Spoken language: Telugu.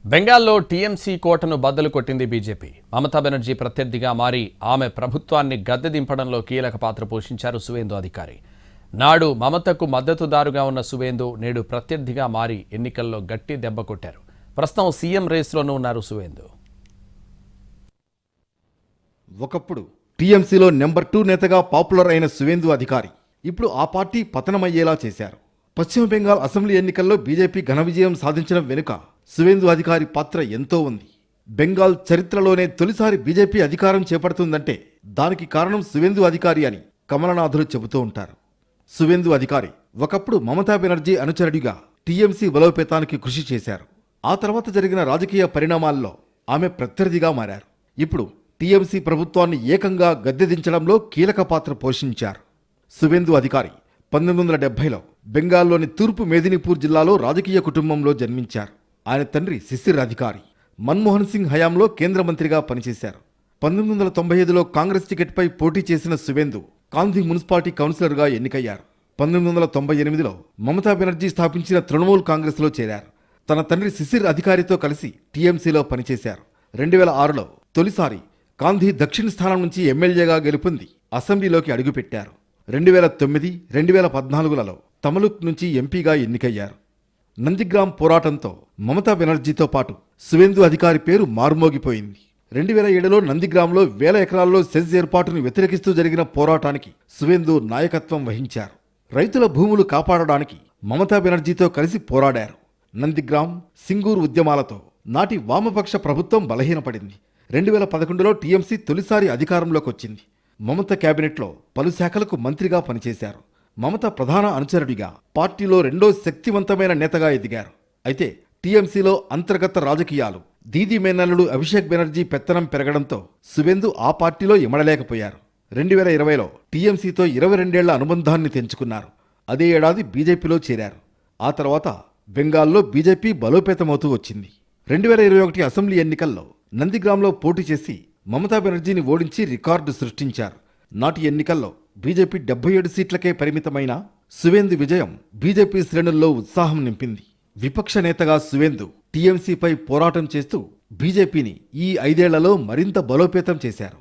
బెంగాల్లో టీఎంసీ కోటను బద్దలు కొట్టింది బీజేపీ. మమతా బెనర్జీ ప్రత్యర్థిగా మారి ఆమె ప్రభుత్వాన్ని గద్దె దింపడంలో కీలక పాత్ర పోషించారు సువేందు అధికారి. నాడు మమతకు మద్దతుదారుగా ఉన్న సువేందు నేడు ప్రత్యర్థిగా మారి ఎన్నికల్లో గట్టి దెబ్బ కొట్టారు. ప్రస్తుతం సీఎం రేసులోనూ ఉన్నారు సువేందు. ఒకప్పుడు టీఎంసీలో నెంబర్ 2 నేతగా పాపులర్ అయిన సువేందు అధికారి ఇప్పుడు ఆ పార్టీ పతనమయ్యేలా చేశారు. పశ్చిమ బెంగాల్ అసెంబ్లీ ఎన్నికల్లో బీజేపీ ఘన విజయం సాధించడం వెనుక సువేందు అధికారి పాత్ర ఎంతో ఉంది. బెంగాల్ చరిత్రలోనే తొలిసారి బీజేపీ అధికారం చేపడుతుందంటే దానికి కారణం సువేందు అధికారి అని కమలనాథులు చెబుతూ ఉంటారు. సువేందు అధికారి ఒకప్పుడు మమతా బెనర్జీ అనుచరుడిగా టీఎంసీ బలోపేతానికి కృషి చేశారు. ఆ తర్వాత జరిగిన రాజకీయ పరిణామాల్లో ఆమె ప్రత్యర్థిగా మారారు. ఇప్పుడు టీఎంసీ ప్రభుత్వాన్ని ఏకంగా గద్దెదించడంలో కీలక పాత్ర పోషించారు. సువేందు అధికారి 1970లో బెంగాల్లోని తూర్పు మేదినీపూర్ జిల్లాలో రాజకీయ కుటుంబంలో జన్మించారు. ఆయన తండ్రి శిశిర్ అధికారి మన్మోహన్ సింగ్ హయాంలో కేంద్ర మంత్రిగా పనిచేశారు. 1995లో కాంగ్రెస్ టికెట్పై పోటీ చేసిన సువేందు కాంధీ మున్సిపాలిటీ కౌన్సిలర్గా ఎన్నికయ్యారు. 1998లో మమతా బెనర్జీ స్థాపించిన తృణమూల్ కాంగ్రెస్లో చేరారు. తన తండ్రి శిశిర్ అధికారితో కలిసి టీఎంసీలో పనిచేశారు. 2006లో తొలిసారి కాంధీ దక్షిణ స్థానం నుంచి ఎమ్మెల్యేగా గెలుపొంది అసెంబ్లీలోకి అడుగుపెట్టారు. 2009, 2014లలో తమలుక్ నుంచి ఎంపీగా ఎన్నికయ్యారు. నందిగ్రామ్ పోరాటంతో మమతా బెనర్జీతో పాటు సువేందు అధికారి పేరు మారుమోగిపోయింది. 2007లో నందిగ్రామ్లో 1000 ఎకరాల్లో సెజ్ ఏర్పాటును వ్యతిరేకిస్తూ జరిగిన పోరాటానికి సువేందు నాయకత్వం వహించారు. రైతుల భూములు కాపాడడానికి మమతా బెనర్జీతో కలిసి పోరాడారు. నందిగ్రామ్, సింగూర్ ఉద్యమాలతో నాటి వామపక్ష ప్రభుత్వం బలహీనపడింది. 2011లో టీఎంసీ తొలిసారి అధికారంలోకి వచ్చింది. మమత కేబినెట్లో పలు శాఖలకు మంత్రిగా పనిచేశారు. మమత ప్రధాన అనుచరుడిగా పార్టీలో రెండో శక్తివంతమైన నేతగా ఎదిగారు. అయితే టీఎంసీలో అంతర్గత రాజకీయాలు, దీదీ మేనల్లుడు అభిషేక్ బెనర్జీ పెత్తనం పెరగడంతో సువేందు ఆ పార్టీలో ఇమడలేకపోయారు. 2020లో టీఎంసీతో 22 ఏళ్ల అనుబంధాన్ని తెంచుకున్నారు. అదే ఏడాది బీజేపీలో చేరారు. ఆ తర్వాత బెంగాల్లో బీజేపీ బలోపేతమవుతూ వచ్చింది. 2021 అసెంబ్లీ ఎన్నికల్లో నందిగ్రామ్లో పోటీ చేసి మమతా బెనర్జీని ఓడించి రికార్డు సృష్టించారు. నాటి ఎన్నికల్లో బీజేపీ 77 సీట్లకే పరిమితమైన సువేందు విజయం బీజేపీ శ్రేణుల్లో ఉత్సాహం నింపింది. విపక్ష నేతగా సువేందు టీఎంసీపై పోరాటం చేస్తూ బీజేపీని ఈ 5 ఏళ్లలో మరింత బలోపేతం చేశారు.